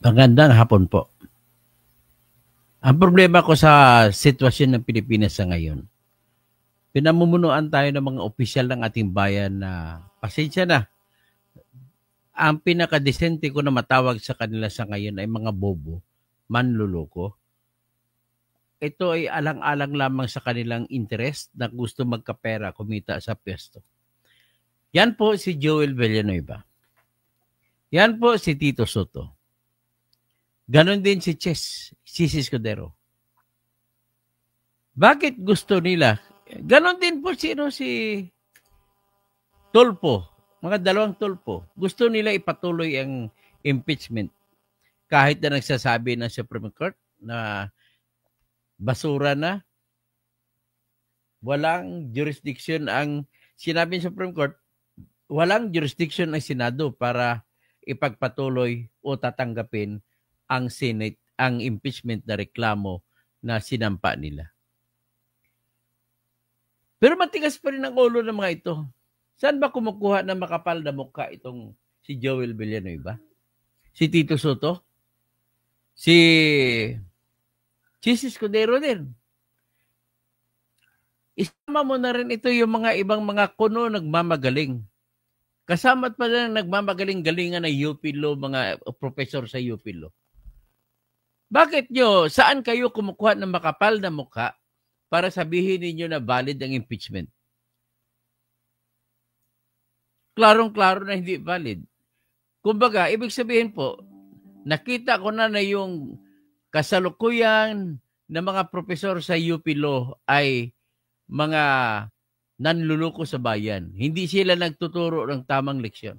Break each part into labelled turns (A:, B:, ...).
A: Magandang hapon po. Ang problema ko sa sitwasyon ng Pilipinas sa ngayon, pinamumunuan tayo ng mga opisyal ng ating bayan na pasensya na. Ang pinakadesente ko na matawag sa kanila sa ngayon ay mga bobo, manluloko. Ito ay alang-alang lamang sa kanilang interest na gusto magkapera, kumita sa pwesto. Yan po si Joel Villanueva. Yan po si Tito Soto. Ganon din si Chis Escudero. Bakit gusto nila? Ganon din po si Tulfo, mga dalawang Tulfo. Gusto nila ipatuloy ang impeachment kahit na nagsasabi ng Supreme Court na basura na, walang jurisdiction ang sinabi ng Supreme Court, walang jurisdiction ang Senado para ipagpatuloy o tatanggapin ang Senate, ang impeachment na reklamo na sinampa nila. Pero matigas pa rin ang ulo ng mga ito. Saan ba kumukuha ng makapal na mukha itong si Joel Villanueva? Si Tito Soto? Si Chis Escudero din. Isama mo na rin ito yung mga ibang mga kuno nagmamagaling. Kasama pa rin nagmamagaling-galingan ng UP Law, mga professor sa UP Law. Bakit nyo, saan kayo kumukuha ng makapal na mukha para sabihin ninyo na valid ang impeachment? Klarong-klaro na hindi valid. Kumbaga, ibig sabihin po, nakita ko na yung kasalukuyan na mga profesor sa UP Law ay mga nanluloko sa bayan. Hindi sila nagtuturo ng tamang leksyon.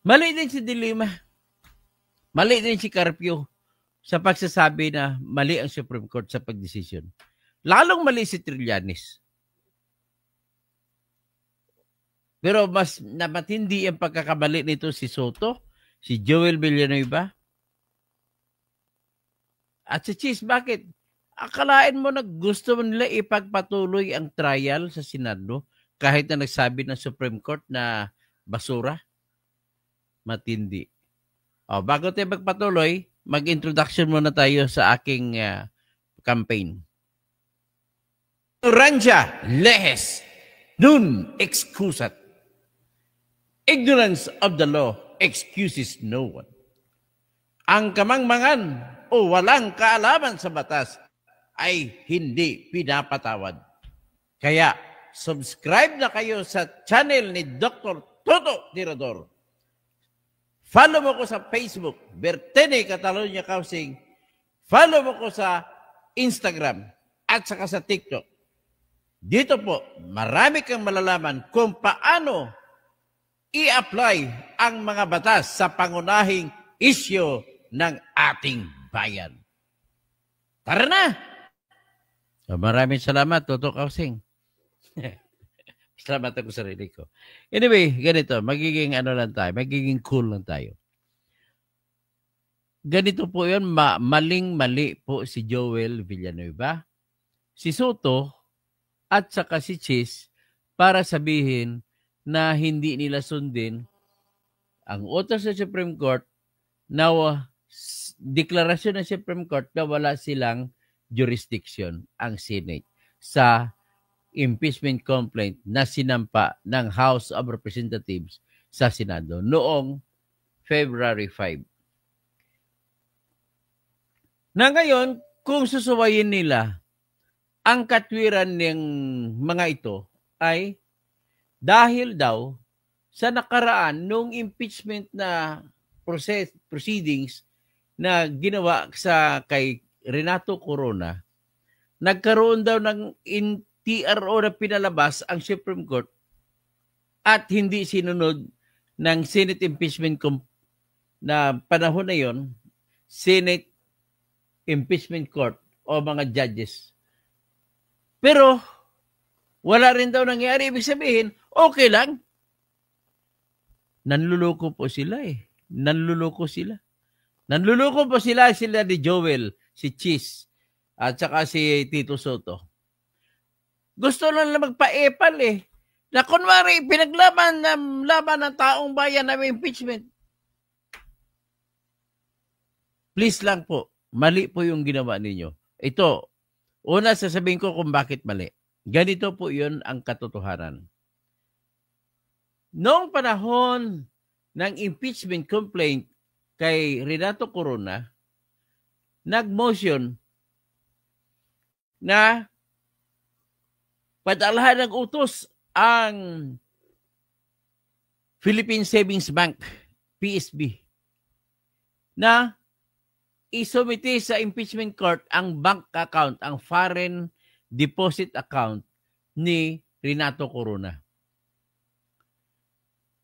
A: Mali din si Dilima. Mali din si Carpio sa pagsasabi na mali ang Supreme Court sa pagdesisyon. Lalong mali si Trillanes. Pero mas namatindi ang pagkakamali nito si Soto, si Joel Villanueva, at si Chis. Bakit? Akalain mo na gusto nila ipagpatuloy ang trial sa Senado kahit na nagsabi ng Supreme Court na basura? Matindi. O, bago tayo magpatuloy, mag-introduction muna tayo sa aking campaign. Ignorancia lehes nun excusat. Ignorance of the law excuses no one. Ang kamangmangan o walang kaalaman sa batas ay hindi pinapatawad. Kaya, subscribe na kayo sa channel ni Dr. Toto Tirador. Follow mo ko sa Facebook, Bertene Catalonia Housing. Follow mo ko sa Instagram at saka sa TikTok. Dito po, marami kang malalaman kung paano i-apply ang mga batas sa pangunahing isyu ng ating bayan. Tara na! Maraming salamat, Toto Housing. Salamat ako sa sarili ko. Anyway, ganito, magiging lang tayo, magiging cool lang tayo. Ganito po yun, maling-mali po si Joel Villanueva, si Soto, at saka si Chis para sabihin na hindi nila sundin ang utos sa Supreme Court na deklarasyon ng Supreme Court na wala silang jurisdiction ang Senate sa impeachment complaint na sinampa ng House of Representatives sa Senado noong February 5. Na ngayon, kung susuwayin nila, ang katwiran ng mga ito ay dahil daw sa nakaraan nung impeachment na proceedings na ginawa sa kay Renato Corona, nagkaroon daw ng TRO na pinalabas ang Supreme Court at hindi sinunod ng Senate impeachment na panahon na yon, Senate Impeachment Court o mga judges. Pero wala rin daw nangyari. Ibig sabihin, okay lang. Nanluloko po sila eh. Nanluloko sila. Nanluloko po sila ni Joel, si Chis, at saka si Tito Soto. Gusto lang magpa-epal eh. Na kunwari, pinaglaban ng taong bayan ng impeachment. Please lang po, mali po yung ginawa ninyo. Ito, una sasabihin ko kung bakit mali. Ganito po yun ang katotohanan. Noong panahon ng impeachment complaint kay Renato Corona, nag-motion na padalhan ng utos ang Philippine Savings Bank, PSB, na isumite sa impeachment court ang bank account, ang foreign deposit account ni Renato Corona.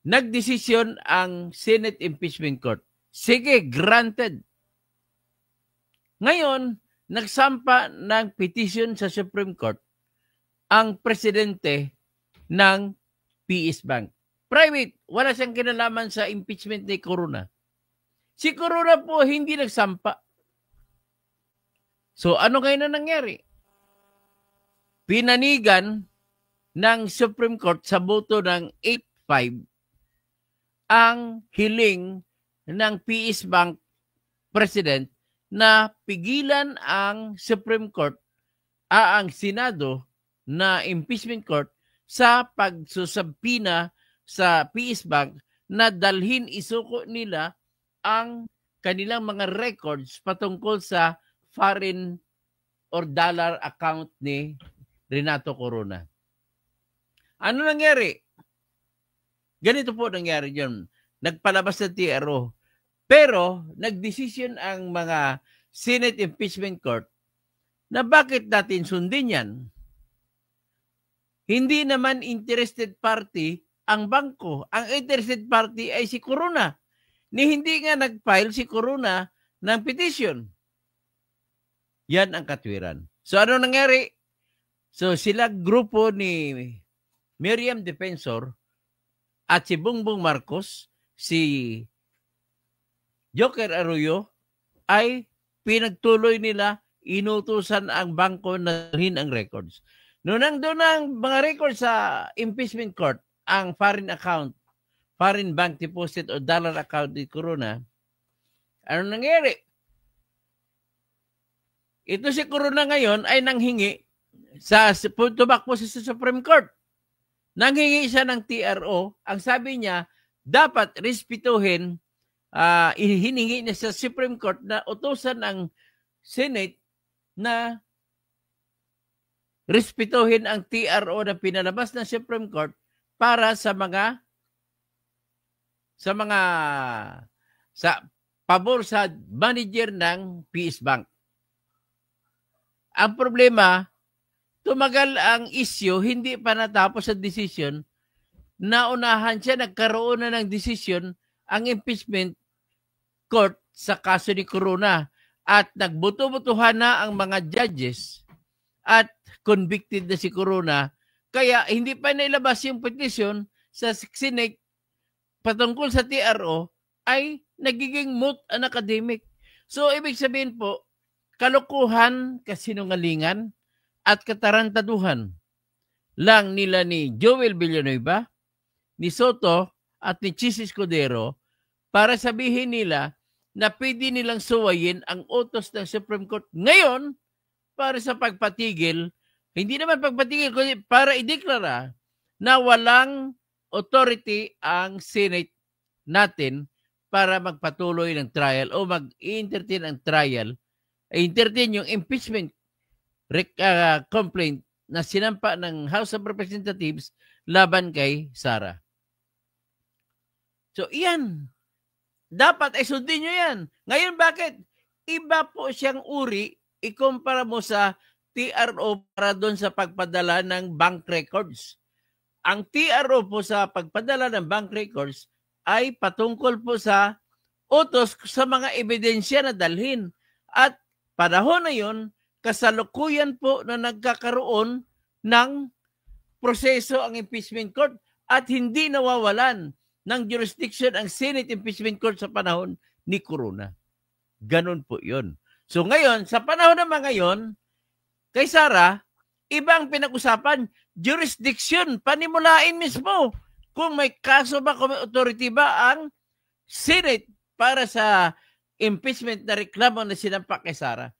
A: Nagdesisyon ang Senate Impeachment Court. Sige, granted. Ngayon, nagsampa ng petition sa Supreme Court ang presidente ng PS Bank. Private, wala siyang kinalaman sa impeachment ni Corona. Si Corona po hindi nagsampa. So ano ngayon na nangyari? Pinanigan ng Supreme Court sa boto ng 8-5 ang hiling ng PS Bank President na pigilan ang Supreme Court, ang Senado na impeachment court sa pagsusabpina sa PS Bank na dalhin isuko nila ang kanilang mga records patungkol sa foreign or dollar account ni Renato Corona. Ano nangyari? Ganito po nangyari yun. Nagpalabas ng TRO. Pero nagdesisyon ang mga Senate Impeachment Court na bakit natin sundin yan? Hindi naman interested party ang bangko. Ang interested party ay si Corona. Hindi nga nag-file si Corona ng petition. Yan ang katwiran. So ano nangyari? So sila grupo ni Miriam Defensor at si Bongbong Marcos, si Joker Arroyo, ay pinagtuloy nila, inutusan ang bangko na dalhin ang records. Noong nandun ang mga records sa impeachment court, ang foreign account, foreign bank deposit o dollar account ni Corona, ano nangyari? Ito si Corona ngayon ay nanghingi tumakbo sa Supreme Court. Nanghingi siya ng TRO. Ang sabi niya, dapat respetuhin, hiningi niya sa Supreme Court na utusan ang Senate na respetuhin ang TRO na pinalabas ng Supreme Court para sa pabor sa manager ng PS Bank. Ang problema, tumagal ang issue, hindi pa natapos ang decision, naunahan siya, nagkaroon na ng decision ang impeachment court sa kaso ni Corona at nagbuto-butuhan na ang mga judges at convicted na si Corona. Kaya hindi pa nailabas yung petition sa Senate patungkol sa TRO ay nagiging moot and academic. So ibig sabihin po, kalokohan, kasinungalingan, at katarantaduhan lang nila ni Joel Villanueva, ni Soto, at ni Chis Escudero para sabihin nila na pwede nilang suwayin ang utos ng Supreme Court ngayon para sa pagpatigil, hindi naman pagpatigil, kundi para ideklara na walang authority ang Senate natin para magpatuloy ng trial o mag-entertain ang trial, entertain yung impeachment complaint na sinampa ng House of Representatives laban kay Sara. So, iyan. Dapat ay sundin nyo yan. Ngayon, bakit? Iba po siyang uri, ikumpara mo sa TRO para doon sa pagpadala ng bank records. Ang TRO po sa pagpadala ng bank records ay patungkol po sa utos sa mga ebidensya na dalhin. At panahon na yun, kasalukuyan po na nagkakaroon ng proseso ang impeachment court at hindi nawawalan ng jurisdiction ang Senate Impeachment Court sa panahon ni Corona. Ganon po yun. So ngayon, sa panahon naman ngayon, kay Sara, ibang pinag-usapan, jurisdiction, panimulain mismo kung may kaso ba, kung may authority ba ang Senate para sa impeachment na reklamo na sinampak kay Sara.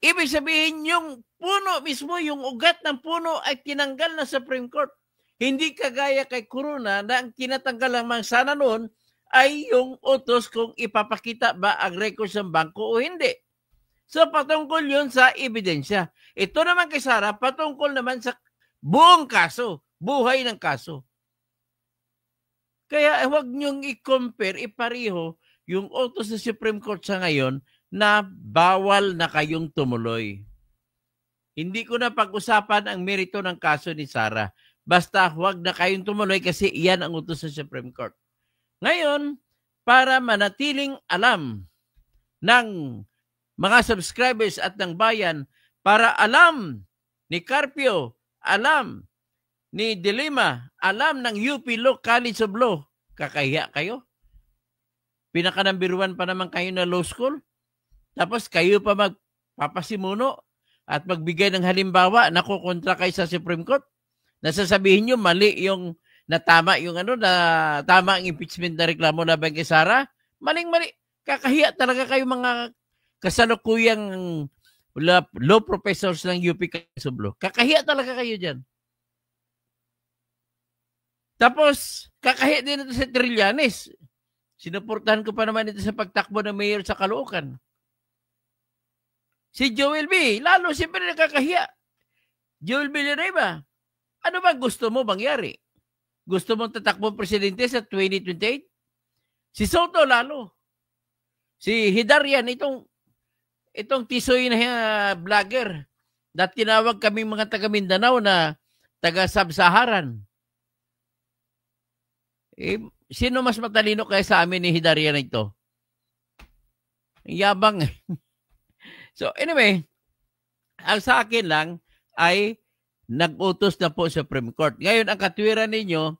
A: Ibig sabihin, yung puno mismo, yung ugat ng puno ay tinanggal na Supreme Court. Hindi kagaya kay Corona na ang tinatanggal lamang sana noon ay yung utos kung ipapakita ba ang records ng bangko o hindi. So patungkol yun sa ebidensya. Ito naman kay Sara, patungkol naman sa buong kaso, buhay ng kaso. Kaya huwag niyong i-compare, ipariho yung utos sa Supreme Court sa ngayon na bawal na kayong tumuloy. Hindi ko na pag-usapan ang merito ng kaso ni Sara. Basta huwag na kayong tumuloy kasi iyan ang utos sa Supreme Court. Ngayon, para manatiling alam ng mga subscribers at ng bayan, para alam ni Carpio, alam ni De Lima, alam ng UP Law College of Law, kakahiya kayo? Pinaka-number 1 pa naman kayo na law school? Tapos kayo pa magpapasimuno at magbigay ng halimbawa na kukontra kayo sa Supreme Court? Nasasabihin nyo mali yung tama yung na tama ang impeachment na reklamo laban kay Sara? Maling-mali. Kakahiya talaga kayo mga kasalukuyang law professors ng UP College of Law. Kakahiya talaga kayo dyan. Tapos, kakahiya din ito sa Trillanes. Sinuportahan ko pa naman ito sa pagtakbo ng mayor sa Caloocan. Si Joel B., lalo siyempre nakakahiya. Joel Villanueva, ano ba gusto mo mangyari? Gusto mong tatakbong presidente sa 2028? Si Soto lalo. Si Hidarian, itong tisoy na vlogger na tinawag kaming mga taga Mindanao na taga Sub-Saharan. Sino mas matalino kaya sa amin ni Hidarian na ito? Yabang. So anyway, ang sa akin lang ay nag-utos na po sa Supreme Court. Ngayon, ang katwiran ninyo,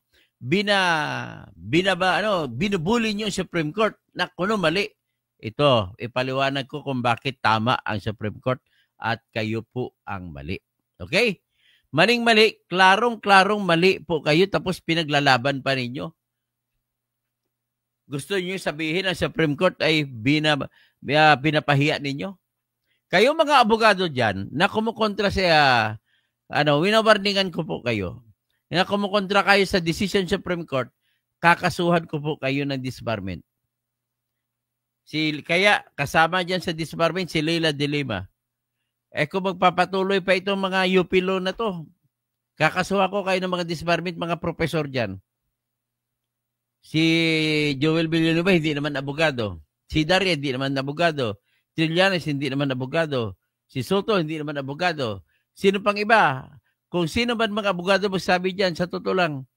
A: binubuli nyo sa Supreme Court na kuno mali. Ito, ipaliwanag ko kung bakit tama ang Supreme Court at kayo po ang mali. Okay? Maling-mali, klarong-klarong mali po kayo tapos pinaglalaban pa ninyo. Gusto niyo sabihin ang Supreme Court ay pinapahiya ninyo? Kayo mga abogado dyan na kumukontra sa winawarningan ko po kayo. Na kumukontra kayo sa decision Supreme Court, kakasuhan ko po kayo ng disbarment. Kaya kasama dyan sa disbarment si Leila De Lima. Kung magpapatuloy pa itong mga UP law na to, kakasuhan ko kayo ng mga disbarment, mga professor dyan. Si Joel Villanueva, hindi naman abogado. Si Daria, hindi naman abogado. Si Trillanes, hindi naman abogado. Si Soto, hindi naman abogado. Sino pang iba? Kung sino man mga abogado magsabi dyan, sa totoo lang,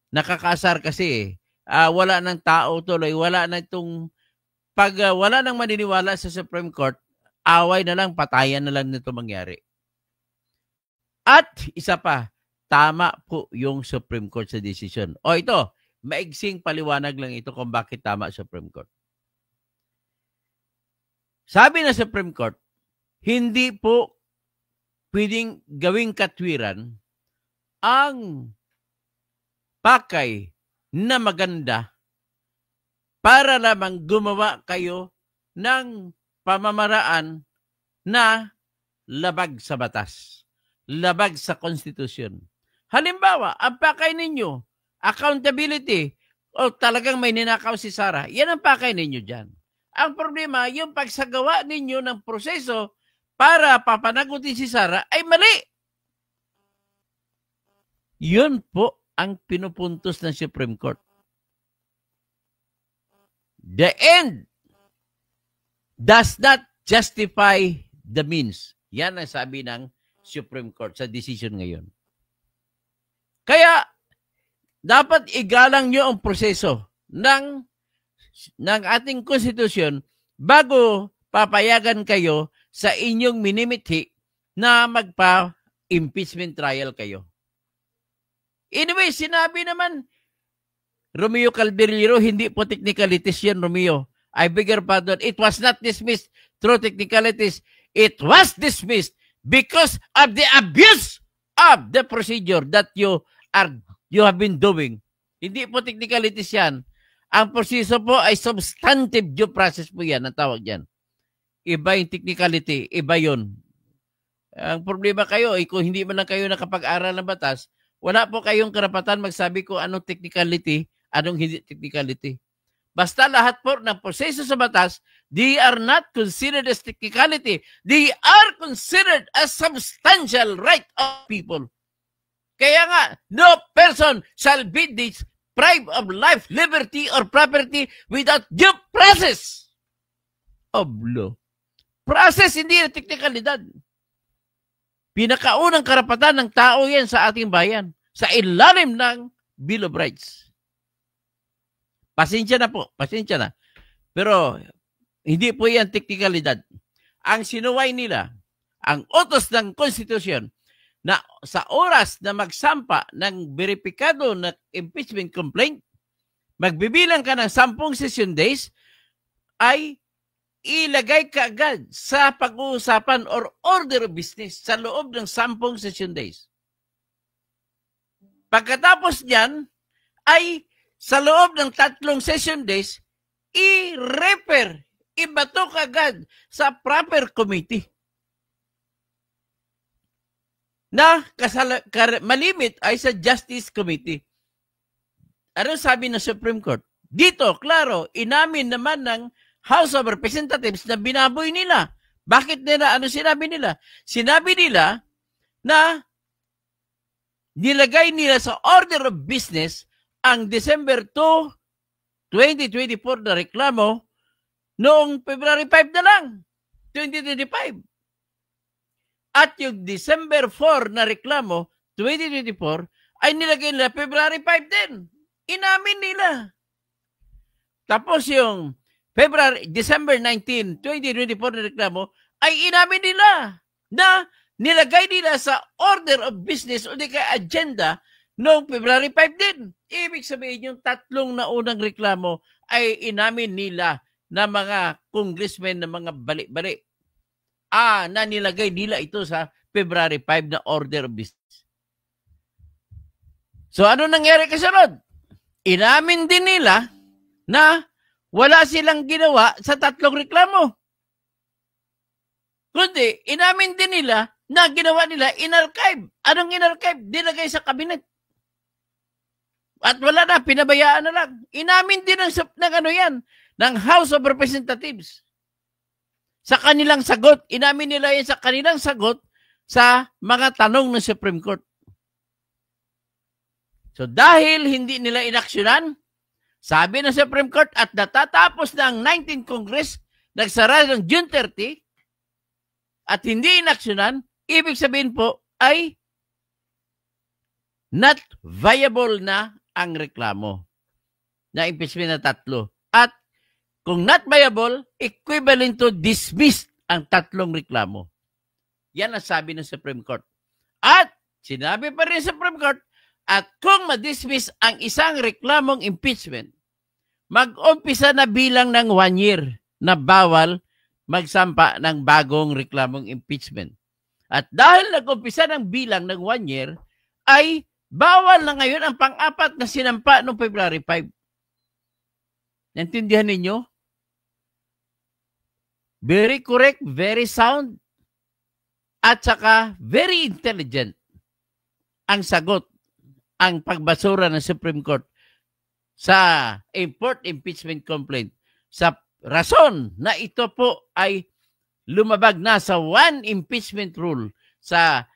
A: nakakasar kasi. Wala ng tao tuloy. Wala na itong, wala nang maniniwala sa Supreme Court, away na lang, patayan na lang nito mangyari. At isa pa, tama po yung Supreme Court sa decision. O ito, maigsing paliwanag lang ito kung bakit tama Supreme Court. Sabi na Supreme Court, hindi po pwedeng gawing katwiran ang pakay na maganda para lamang gumawa kayo ng pamamaraan na labag sa batas, labag sa konstitusyon. Halimbawa, ang pakay ninyo, accountability, o talagang may ninakaw si Sara, yan ang pakay ninyo dyan. Ang problema, yung pagsagawa ninyo ng proseso para papanagutin si Sara ay mali. Yun po ang pinupuntos ng Supreme Court. The end does not justify the means. Yan ang sabi ng Supreme Court sa decision ngayon. Kaya, dapat igalang nyo ang proseso ng ating konstitusyon bago papayagan kayo sa inyong minimithi na magpa-impeachment trial kayo. Anyway, sinabi naman, Romeo Calderero, hindi po technicalities yan, Romeo. I beg your pardon. It was not dismissed through technicalities. It was dismissed because of the abuse of the procedure that you have been doing. Hindi po technicalities yan. Ang proseso po ay substantive due process po yan, ang tawag yan. Iba yung technicality, iba yun. Ang problema kayo, kung hindi man lang kayo nakapag-aral ng batas, wala po kayong karapatan magsabi kung anong technicality, anong hindi technicality. Basta lahat po ng proseso sa batas, they are not considered as technicality. They are considered as substantial right of people. Kaya nga, no person shall be deprived of life, liberty, or property without due process of law. Process, hindi na teknikalidad. Pinakaunang karapatan ng tao yan sa ating bayan, sa ilalim ng Bill of Rights. Pasensya na po, pasensya na. Pero hindi po yan teknikalidad. Ang sinuway nila, ang utos ng konstitusyon, na sa oras na magsampa ng beripikado na impeachment complaint, magbibilang ka ng 10 session days, ay ilagay ka agad sa pag-uusapan or order of business sa loob ng 10 session days. Pagkatapos niyan, ay sa loob ng 3 session days, i-refer, ibato ka agad sa proper committee na malimit ay sa Justice Committee. Ano sabi ng Supreme Court? Dito, klaro, inamin naman ng House of Representatives na binaboy nila. Bakit nila? Ano sinabi nila? Sinabi nila na nilagay nila sa order of business ang December 2, 2024 na reklamo noong February 5 na lang, 2025. At yung December 4 na reklamo, 2024, ay nilagay nila February 5 din. Inamin nila. Tapos yung December 19, 2024 na reklamo, ay inamin nila na nilagay nila sa order of business o di kaya agenda noong February 5 din. Ibig sabihin yung 3 na unang reklamo ay inamin nila na mga congressmen na mga balik-balik. Na nilagay nila ito sa February 5 na order of business. So ano nangyari kasunod? Inamin din nila na wala silang ginawa sa 3 reklamo. Kundi, inamin din nila na ginawa nila in-archive. Anong in-archive? Dinagay sa kabinet. At wala na, pinabayaan na lang. Inamin din ng House of Representatives. Sa kanilang sagot, inamin nila yan sa kanilang sagot sa mga tanong ng Supreme Court. So dahil hindi nila inaksyonan, sabi ng Supreme Court at natatapos na ang 19th Congress, nagsara ng June 30, at hindi inaksyonan, ibig sabihin po ay not viable na ang reklamo na impeachment na 3. At kung not viable, equivalent to dismissed ang 3 reklamo. Yan ang sabi ng Supreme Court. At sinabi pa rin sa Supreme Court, at kung ma-dismiss ang isang reklamong impeachment, mag-umpisa na bilang ng 1 year na bawal magsampa ng bagong reklamong impeachment. At dahil nag-umpisa ng bilang ng 1 year, ay bawal na ngayon ang pang-4 na sinampa noong February 5. Naintindihan ninyo? Very correct, very sound, at saka very intelligent ang sagot, ang pagbasura ng Supreme Court sa import impeachment complaint sa rason na ito po ay lumabag na sa 1 impeachment rule sa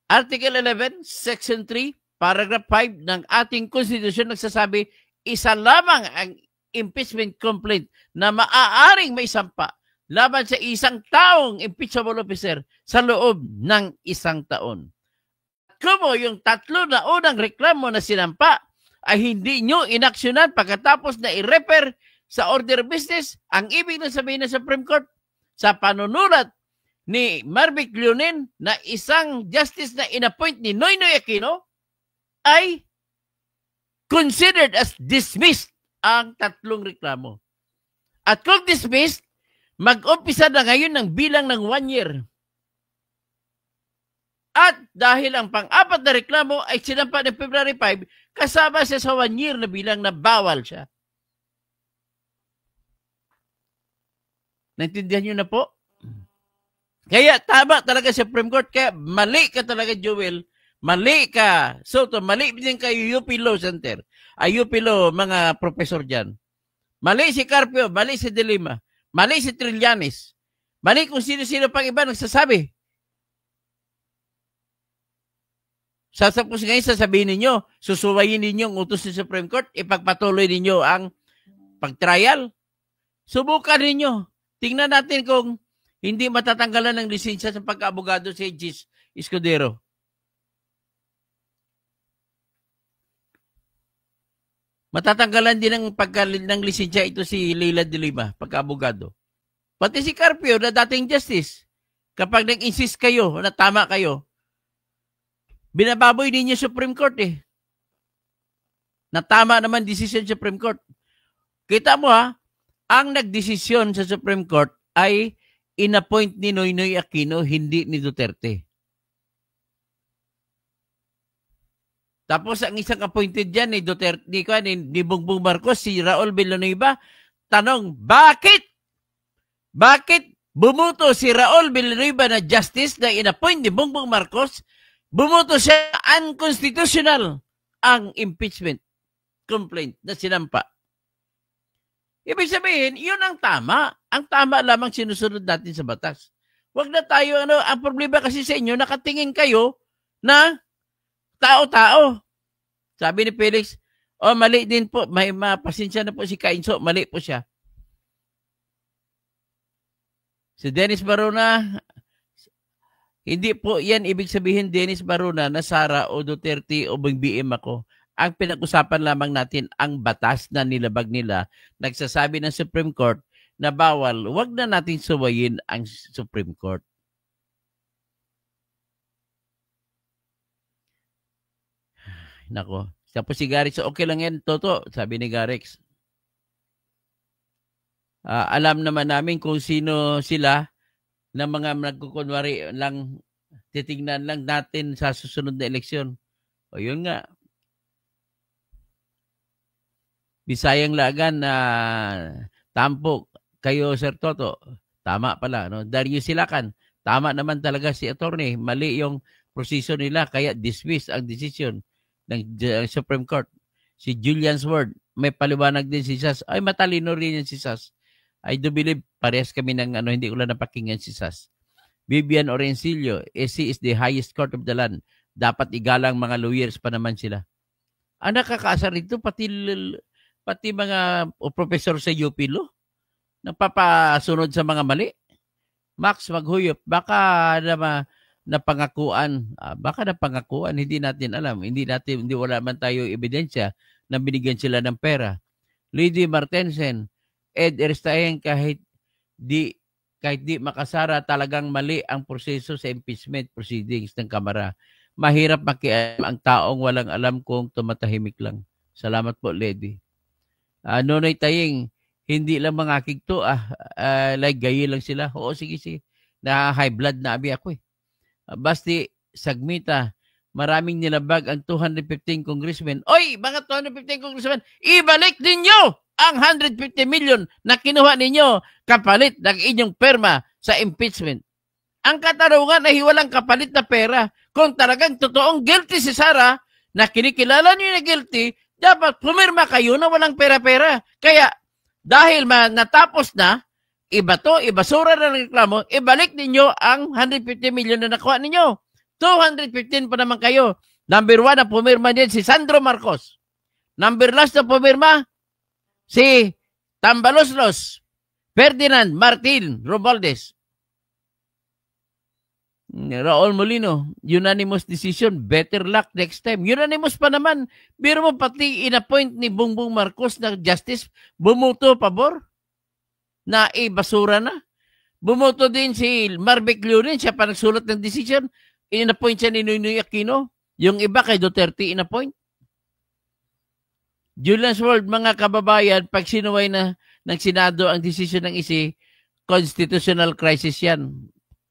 A: Article 11, Section 3, Paragraph 5 ng ating Constitution nagsasabi, isa lamang ang impeachment complaint na maaaring maisampa laban sa isang taong impeachable officer sa loob ng 1 taon. Kung yung 3 na unang reklamo na sinampa ay hindi nyo inaksyonan pagkatapos na i-refer sa order of business, ang ibig na sabihin ng Supreme Court sa panunulat ni Marvic Leonen na isang justice na inappoint ni Noynoy Aquino ay considered as dismissed ang 3 reklamo. At kung dismissed, mag-umpisa na ngayon ng bilang ng 1 year. At dahil ang pang-apat na reklamo ay sinampa ng February 5, kasama siya sa 1 year na bilang na bawal siya. Naintindihan niyo na po? Kaya tama talaga sa Supreme Court. Kaya mali ka talaga, Joel. Mali ka. Soto, mali din kayo UP Law Center. UP Law, mga professor dyan. Mali si Carpio, mali si De Lima, mali si Trillanes. Mali kung sino-sino pang iba nagsasabi. Sasapos ngayon sasabihin ninyo, susuwayin ninyo ang utos ng Supreme Court, ipagpatuloy ninyo ang pag-trial. Subukan ninyo. Tingnan natin kung hindi matatanggalan ng lisensya sa pagka-abogado si Gis Escudero. Matatanggalan din ng lisensya ito si Leila de Lima, pagka-abogado. Pati si Carpio na dating justice, kapag nag-insist kayo na tama kayo, binababoy ninyo Supreme Court eh. Na tama naman decision Supreme Court. Kita mo ha, ang nagdesisyon sa Supreme Court ay inappoint ni Noynoy Aquino, hindi ni Duterte. Tapos ang isang appointed dyan ni Duterte, ni Bongbong Marcos, si Raul Villanueva, tanong, bakit? Bakit bumuto si Raul Villanueva na justice na inappoint ni Bongbong Marcos? Bumuto siya unconstitutional ang impeachment complaint na sinampa. Ibig sabihin, yun ang tama. Ang tama lamang sinusunod natin sa batas. Huwag na tayo, ang problema kasi sa inyo, nakatingin kayo na tao-tao. Sabi ni Felix, mali din po. May mapasensya na po si Kainso. Mali po siya. Si Dennis Barona, hindi po yan ibig sabihin Dennis Barona na Sara o Duterte o BBM ako. Ang pinag-usapan lamang natin ang batas na nilabag nila. Nagsasabi ng Supreme Court na bawal. Huwag na natin suwayin ang Supreme Court. Nako. Tapos si Garix, okay lang yan, Toto. Sabi ni Garix. Alam naman namin kung sino sila na mga nagkukunwari lang, titignan lang natin sa susunod na eleksyon. O yun nga. Bisayang Lagan na tampok kayo, Sir Toto. Tama pala. No? Darius Silakan. Tama naman talaga si attorney. Mali yung proseso nila kaya dismiss ang decision ng Supreme Court. Si Julian Sword, may paliwanag din si Sas. Ay, matalino rin yan si Sas. I do believe parehas kami ng hindi ko lang napakinggan si Sas. Vivian Orencillo, SC is the highest court of the land. Dapat igalang mga lawyers pa naman sila. Ang nakakaasar rito, pati mga professor sa UP Law, napapasunod sa mga mali. Max Maghuyop, baka napangakuan, hindi natin alam. Hindi wala man tayo ebidensya na binigyan sila ng pera. Lady Martensen, Ed Eristayen, kahit di makasara, talagang mali ang proseso sa impeachment proceedings ng Kamara. Mahirap makialam ang taong walang alam kung tumatahimik lang. Salamat po, Lady. Nonoy Taying, hindi lang mga kigto, like gayi lang sila. Oo, sige. Na high blood na abi ako eh. Basti Sagmita, maraming nilabag ang 215 congressmen. Oy, mga 215 congressmen, ibalik ninyo ang 150 million na kinuha ninyo kapalit ng inyong perma sa impeachment. Ang katarungan ay walang kapalit na pera. Kung talagang totoong guilty si Sara, na kinikilala niyo na guilty, dapat pumirma kayo na walang pera-pera. Kaya, dahil natapos na, ibasura na ng reklamo, ibalik ninyo ang 150 million na nakuha ninyo. 215 pa naman kayo. Number 1 na pumirma din si Sandro Marcos. Number last na pumirma, si Tambaloslos, Ferdinand Martin Romualdez. Raul Molino, unanimous decision, better luck next time. Unanimous pa naman. Biro mo pati inappoint ni Bongbong Marcos na justice, bumuto pabor na basura na. Bumuto din si Marvic Leonin, siya pa nagsulat ng decision, inappoint siya ni Noynoy Aquino. Yung iba kay Duterte inappoint. Julian's World, mga kababayan, pag sinuway na ng Senado ang decision ng ICI, constitutional crisis yan.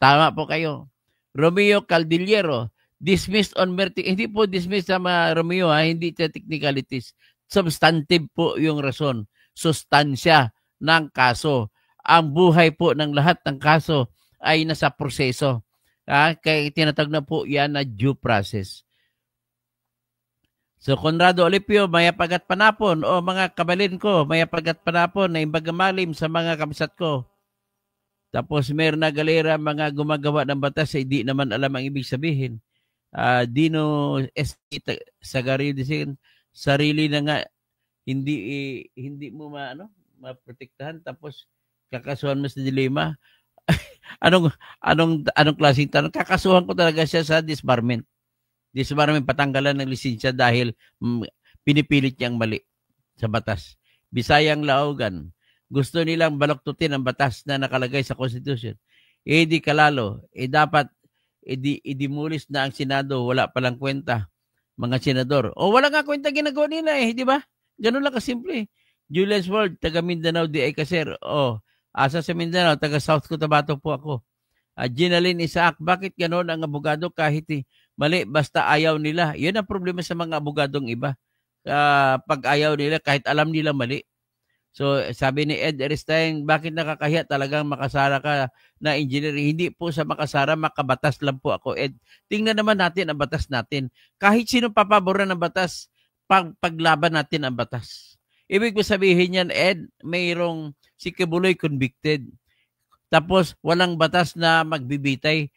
A: Tama po kayo. Romeo Caldillero, dismissed on merit. Hindi po dismissed sa mga Romeo, hindi sa technicalities. Substantive po yung rason. Sustansya ng kaso. Ang buhay po ng lahat ng kaso ay nasa proseso. Kaya tinatag na po yan na due process. So, Conrado Olipio, mayapagat panapon, o mga kabalin ko, mayapagat panapon na imbagamalim sa mga kabisat ko. Tapos, meron na galera mga gumagawa ng batas, hindi naman alam ang ibig sabihin. Dino S.T. Sagarillo, sarili na nga, hindi mo maprotektahan, tapos kakasuhan mo sa dilema. anong klaseng tanong? Kakasuhan ko talaga siya sa disbarment. Disbarment, patanggalan ng lisensya dahil pinipilit niyang mali sa batas. Bisayang Laogan, gusto nilang baloktutin ang batas na nakalagay sa Constitution. Di kalalo, dapat idimulis na ang Senado, wala palang kwenta, mga senador. O wala nga kwenta ginagawa nila di ba? Ganun lang kasimple. Julius Ward, taga Mindanao, D.I. Caser. Asa sa Mindanao, taga South Cotabato po ako. Ginaline Isaac, bakit ganon ang abogado kahit mali, basta ayaw nila? Yun ang problema sa mga abogadong iba. Pag ayaw nila, kahit alam nila mali. So, sabi ni Ed Aristide, bakit nakakahiya talagang makasara ka na engineer? Hindi po sa makasara, makabatas lang po ako, Ed. Tingnan naman natin ang batas natin. Kahit sino papaboran ng batas, paglaban natin ang batas. Ibig sabihin yan, Ed, mayroong si Kibuloy convicted. Tapos, walang batas na magbibitay.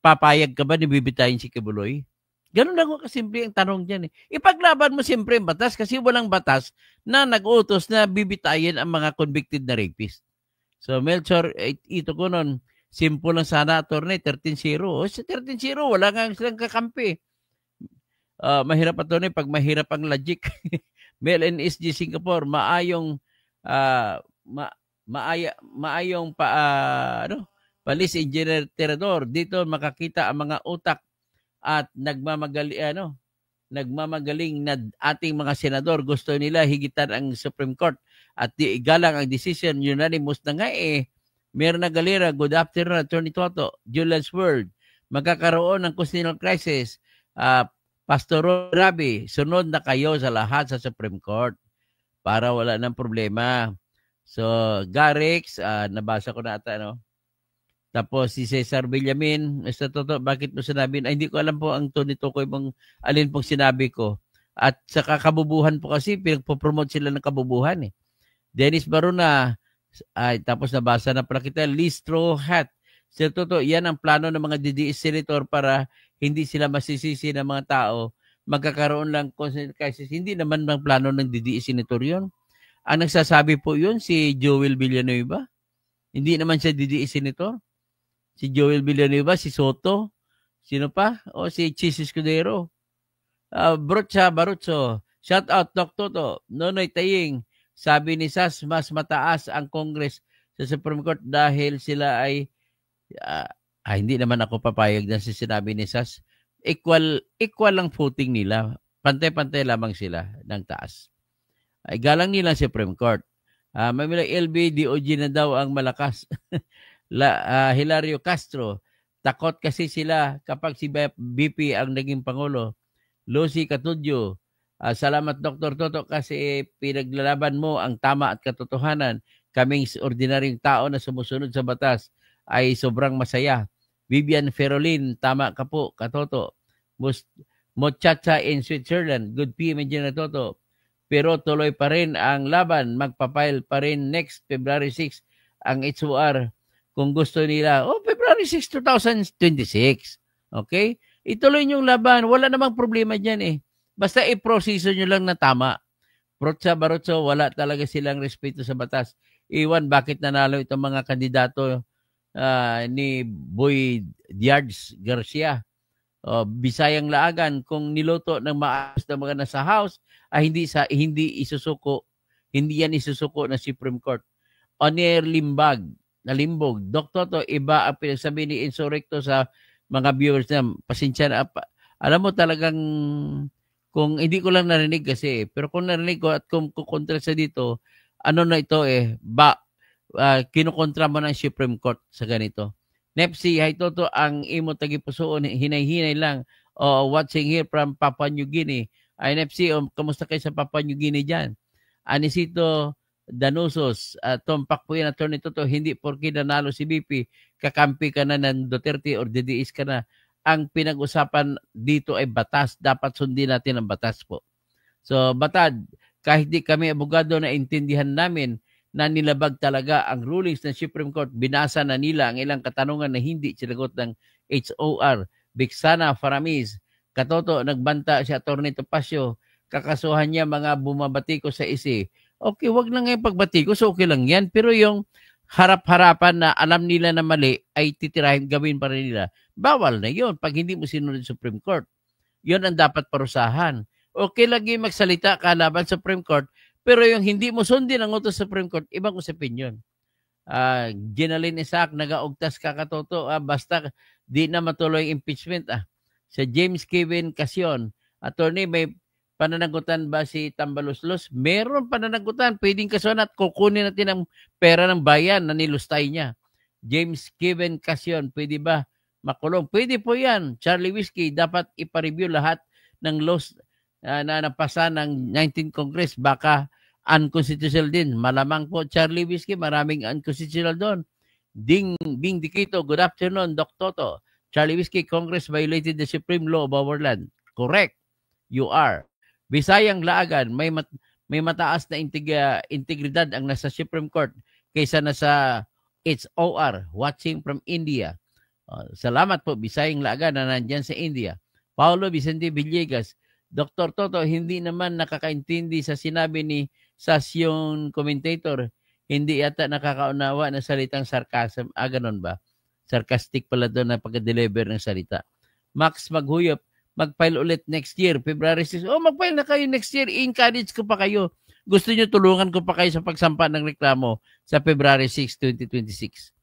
A: Papayag ka ba na bibitayin si Kibuloy? Ganun lang ko kasimple ang tanong dyan. Ipaglaban mo siyempre ang batas kasi walang batas na nag-utos na bibitayin ang mga convicted na rapist. So, Melchor, ito ko nun, simple lang sana, attorney, 13-0. Sa 13-0, wala nga silang kakampi. Mahirap, attorney, pag mahirap ang logic. Mel NSG Singapore, maayong Police Engineer Tirador. Dito makakita ang mga utak at nagmamagaling na ating mga senador. Gusto nila higitan ang Supreme Court at igalang ang decision. Unanimous na nga Meron na galera. Good afternoon, Attorney Toto. Julius Word. Magkakaroon ng constitutional crisis. Pastor Rabi, sunod na kayo sa lahat sa Supreme Court para wala ng problema. So, Garix, nabasa ko na ata, Tapos si Cesar Villamin, Mr. Toto, bakit mo sinabi? Hindi ko alam po ang Tony Tokoy mong alin pong sinabi ko. At sa kabubuhan po kasi, pinagpo-promote sila ng kabubuhan Dennis Baruna, tapos nabasa na pala kita, Listro Hat. Sir Toto, yan ang plano ng mga DDS senator para hindi sila masisisi ng mga tao. Magkakaroon lang crisis. Hindi naman ang plano ng DDS senator yun. Ang nagsasabi po yun, si Joel Villanueva. Hindi naman siya DDS senator. Si Joel Villanueva, si Soto, sino pa? O si Chis Escudero. Brocha Barutso, shout out Doc Toto, Nonoy Taying, sabi ni Sas, mas mataas ang Congress sa Supreme Court dahil sila ay, hindi naman ako papayag na sinabi ni Sas, equal lang footing nila. Pantay-pantay lamang sila ng taas. Ay galang nila sa Supreme Court. May LB, DOJ na daw ang malakas. Hilario Castro, takot kasi sila kapag si BP ang naging Pangulo. Lucy Catudyo, salamat Dr. Toto kasi pinaglalaban mo ang tama at katotohanan. Kaming ordinaryong tao na sumusunod sa batas ay sobrang masaya. Vivian Ferolin, tama ka po, Katoto. Mochacha in Switzerland, good PM Engineer Toto. Pero tuloy pa rin ang laban, magpapile pa rin next February 6 ang HOR. Kung gusto nila, February 6, 2026. Okay? Ituloy niyong laban. Wala namang problema dyan Basta i-proseso nyo lang na tama. Protsa Barotso, wala talaga silang respeto sa batas. Iwan, bakit nanalo itong mga kandidato ni Boy Diards Garcia? Bisayang Laagan, kung niluto ng maayos na mga nasa house, hindi isusuko. Hindi yan isusuko ng Supreme Court. Onier Limbog, Dr. Toto, iba ang pinagsabi ni Insurrecto sa mga viewers na pasensya na. Alam mo talagang, kung hindi ko lang narinig kasi, pero kung narinig ko at kung kukontra sa dito, ano na ito kinukontra mo ng Supreme Court sa ganito. Nepsi, hay toto ang imo tagipusoon, hinay-hinay lang. Watching here from Papua New Guinea. Ay, Nepsi, kamusta kayo sa Papua New Guinea dyan? Anisito Danusos, tumpak po yan, Attorney Toto, hindi porke nanalo si BP, kakampi ka na ng Duterte or DDS ka na. Ang pinag-usapan dito ay batas. Dapat sundin natin ang batas po. So, Batad, kahit di kami abogado na intindihan namin na nilabag talaga ang rulings ng Supreme Court, binasa na nila ang ilang katanungan na hindi sinagot ng HOR. Biksana Faramis, katoto, nagbanta si Atty. Topacio, kakasuhan niya mga bumabatiko sa isi. Okay, wag na ngayon pagbatiko, so okay lang yan. Pero yung harap-harapan na alam nila na mali, ay titirahin, gawin pa rin nila. Bawal na yun pag hindi mo sinunod sa Supreme Court. Yun ang dapat parusahan. Okay lagi magsalita kalaban sa Supreme Court, pero yung hindi mo sundin ang utos sa Supreme Court, ibang usapin yun. Ginaline Isaac, nagaugtas kakatoto, basta di na matuloy impeachment. Sa James Kevin Casion, attorney, may pananagutan ba si Tambaluslos? Meron pananagutan, pwedeng kasuhan at kukunin natin ang pera ng bayan na nilustay niya. James Kevin Casion, pwede ba makulong? Pwede po yan. Charlie Whiskey, dapat ipareview lahat ng laws na napasa ng 19th Congress. Baka unconstitutional din. Malamang po, Charlie Whiskey, maraming unconstitutional doon. Bing Dikito, good afternoon, Doc Toto. Charlie Whiskey, Congress violated the supreme law of our land. Correct. You are. Bisayang Laagan, may mataas na integridad ang nasa Supreme Court kaysa nasa HOR, watching from India. Salamat po, Bisayang Laagan na nandyan sa India. Paulo Vicente Villegas, Dr. Toto, hindi naman nakakaintindi sa sinabi ni Sasyong commentator, hindi yata nakakaunawa na salitang sarcasm. Ganon ba? Sarcastic pala doon na pag-deliver ng salita. Max Maghuyop, mag-file ulit next year, February 6. Mag-file na kayo next year. I-encourage ko pa kayo. Gusto nyo tulungan ko pa kayo sa pagsampa ng reklamo sa February 6, 2026.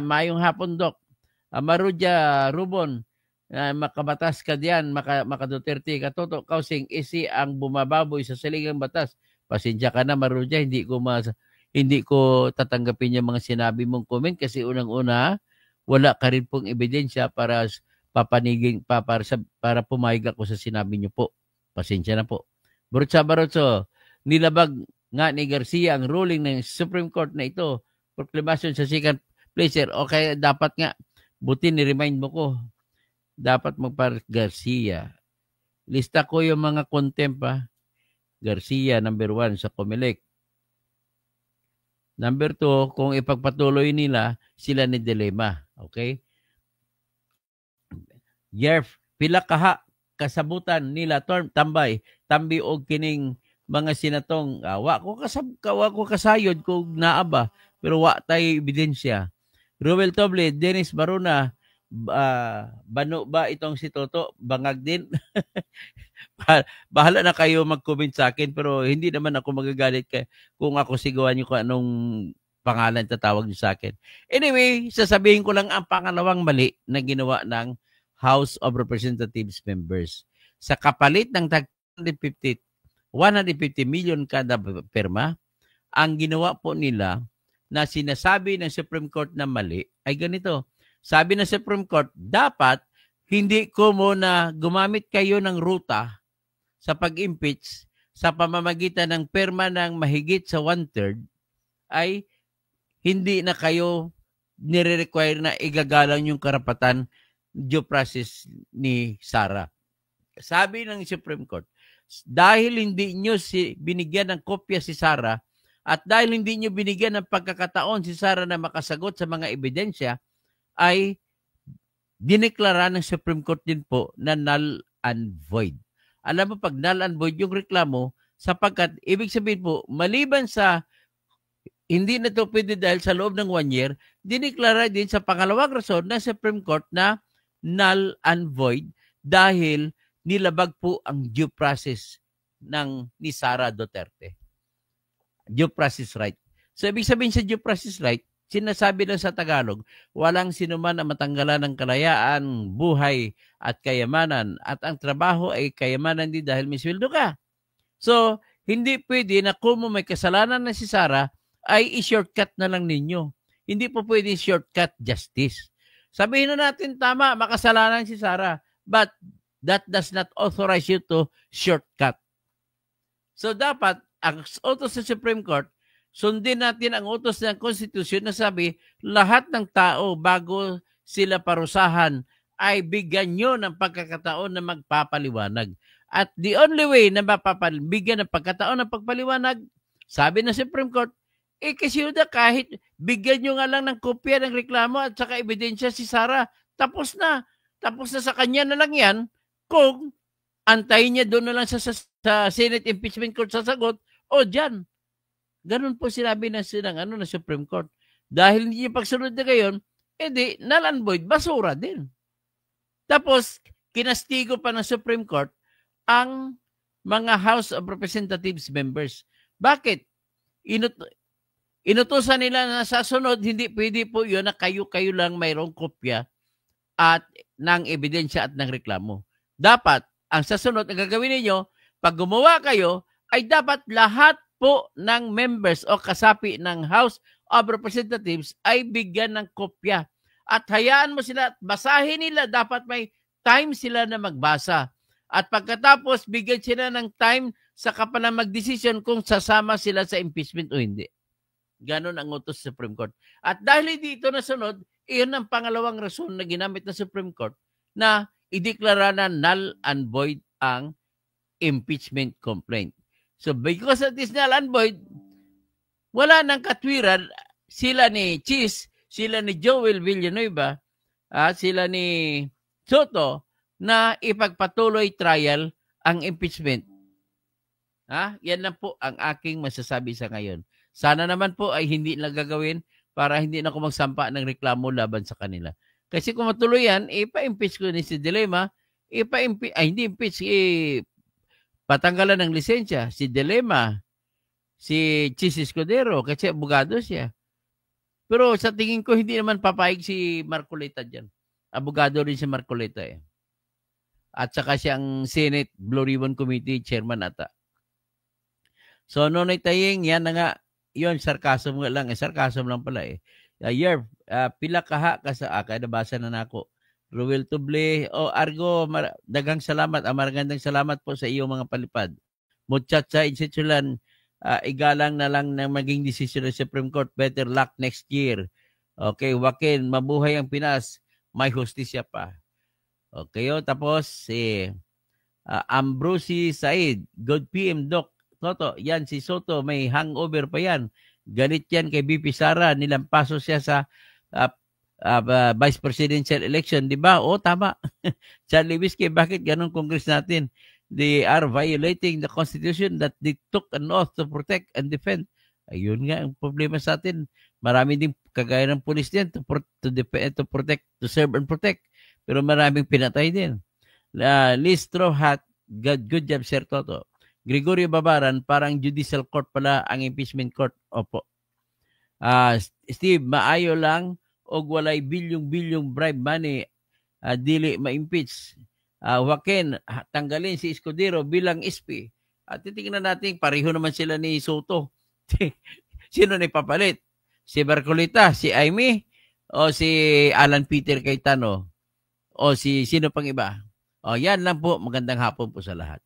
A: Mayong hapon, Doc. Maruja Rubon, makabatas ka diyan, makaduterte ka, Toto, kausing isi ang bumababoy sa saligang batas. Pasensya ka na, Maruja, hindi ko tatanggapin yung mga sinabi mong comment kasi unang-una, wala ka rin pong ebidensya para para pumayag ako sa sinabi niyo po. Pasensya na po. Barutso, nilabag nga ni Garcia ang ruling ng Supreme Court na ito, proclamation sa second placer. Okay, dapat nga, buti ni-remind mo ko, dapat Garcia. Lista ko yung mga contempt, Garcia, number 1 sa Comelec. Number 2, kung ipagpatuloy nila, sila ni Dilema. Okay? Yerf, pila kaha kasabutan nila tambay tambi og kining mga sinatong wa ko kasayod ko naaba pero wa tay ebidensya. Ruel Toble, Dennis Baruna, bano ba itong si Toto? Bangag din. Bahala na kayo mag-comment sa akin pero hindi naman ako magagalit kung ako sigawan niyo kung anong pangalan tatawag niyo sa akin. Anyway, sasabihin ko lang ang pangalawang mali na ginawa ng House of Representatives members. Sa kapalit ng 150 million kada perma, ang ginawa po nila na sinasabi ng Supreme Court na mali ay ganito. Sabi ng Supreme Court, dapat hindi ko muna gumamit kayo ng ruta sa pag-impeach sa pamamagitan ng perma ng mahigit sa 1/3 ay hindi na kayo nire-require na igagalang yung karapatan due process ni Sara. Sabi ng Supreme Court, dahil hindi nyo binigyan ng kopya si Sara at dahil hindi nyo binigyan ng pagkakataon si Sara na makasagot sa mga ebidensya, ay dineklara ng Supreme Court din po na null and void. Alam mo, pag null and void yung reklamo, sapagkat ibig sabihin po, maliban sa hindi na ito pwede dahil sa loob ng 1 year, dineklara din sa pangalawang rason ng Supreme Court na null and void dahil nilabag po ang due process ni Sara Duterte. Due process right. So, ibig sabihin sa due process right, sinasabi lang sa Tagalog, walang sinuman ang matanggalan ng kalayaan, buhay at kayamanan at ang trabaho ay kayamanan din dahil may sweldo ka. So, hindi pwede na kung may kasalanan na si Sara, ay i-shortcut na lang ninyo. Hindi po pwedeng shortcut justice. Sabihin na natin, tama, makasalanan si Sara. But that does not authorize you to shortcut. So dapat, ang utos sa Supreme Court, sundin natin ang utos ng Constitution na sabi, lahat ng tao bago sila parusahan ay bigyan nyo ng pagkakataon na magpapaliwanag. At the only way na bigyan ng pagkataon ng pagpaliwanag, sabi ng Supreme Court, kasiyuda kahit bigyan nyo nga lang ng kopya ng reklamo at saka ebidensya si Sara, tapos na. Tapos na sa kanya na lang yan kung antayin niya doon na lang sa Senate Impeachment Court sasagot o dyan. Ganun po sinabi ng Supreme Court. Dahil hindi niya pagsunod na gayon, edi null and void, basura din. Tapos, kinastigo pa ng Supreme Court ang mga House of Representatives members. Bakit? Inutusan nila na sa sunod, hindi pwede po yun na kayo-kayo lang mayroong kopya at ng ebidensya at ng reklamo. Dapat, ang sasunod na gagawin ninyo, pag gumawa kayo, ay dapat lahat po ng members o kasapi ng House of Representatives ay bigyan ng kopya. At hayaan mo sila, basahin nila, dapat may time sila na magbasa. At pagkatapos, bigyan sila ng time sa kapalang mag-decision kung sasama sila sa impeachment o hindi. Ganon ang utos sa Supreme Court. At dahil dito nasunod, iyon ang pangalawang rason na ginamit ng Supreme Court na ideklara na null and void ang impeachment complaint. So because of this null and void, wala nang katwiran sila ni Cheese, sila ni Joel Villanueva, sila ni Soto na ipagpatuloy trial ang impeachment. Yan lang po ang aking masasabi sa ngayon. Sana naman po ay hindi na gagawin para hindi na ako magsampa ng reklamo laban sa kanila. Kasi kung matuloy yan, ipa-impeach ko ni si Dilema, patanggalan ng lisensya, si Dilema, si Chis Escudero, kasi abogado siya. Pero sa tingin ko, hindi naman papayag si Marcoleta dyan. Abogado rin si Marcoleta eh. At saka siyang Senate Blue Ribbon Committee chairman ata. So, Nonoy Taying, yan na nga, yun, sarcasm nga lang. Sarcasm lang pala eh. Pila kaha ka sa nabasa na nako. Ruel Tuble, Argo, dagang salamat. Maragandang salamat po sa iyong mga palipad. Muchacha Insechulan, igalang na lang ng maging desisyon ng Supreme Court. Better luck next year. Okay, Joaquin, mabuhay ang Pinas. May hustisya pa. Okay, tapos si Ambrosi Said, good PM Doc. Toto, yan si Soto, may hangover pa yan. Galit yan kay BP Sara, nilampaso siya sa vice presidential election, di ba? Tama. Charlie Whiskey, bakit ganun Congress natin? They are violating the Constitution that they took an oath to protect and defend. Ayun nga ang problema sa atin. Marami din kagaya ng police din to protect, to serve and protect. Pero maraming pinatay din. Liz Strohat, good job, Sir Toto. Gregorio Babaran, parang judicial court pala ang impeachment court. Opo. Steve, maayo lang o walay bilyong-bilyong bribe money dili ma-impeach. Joaquin, tanggalin si Escudero bilang SP. At titingnan natin, pareho naman sila ni Soto. Sino na ipapalit? Si Marcoleta, si Aimee, o si Alan Peter Cayetano, o si sino pang iba? Yan lang po. Magandang hapon po sa lahat.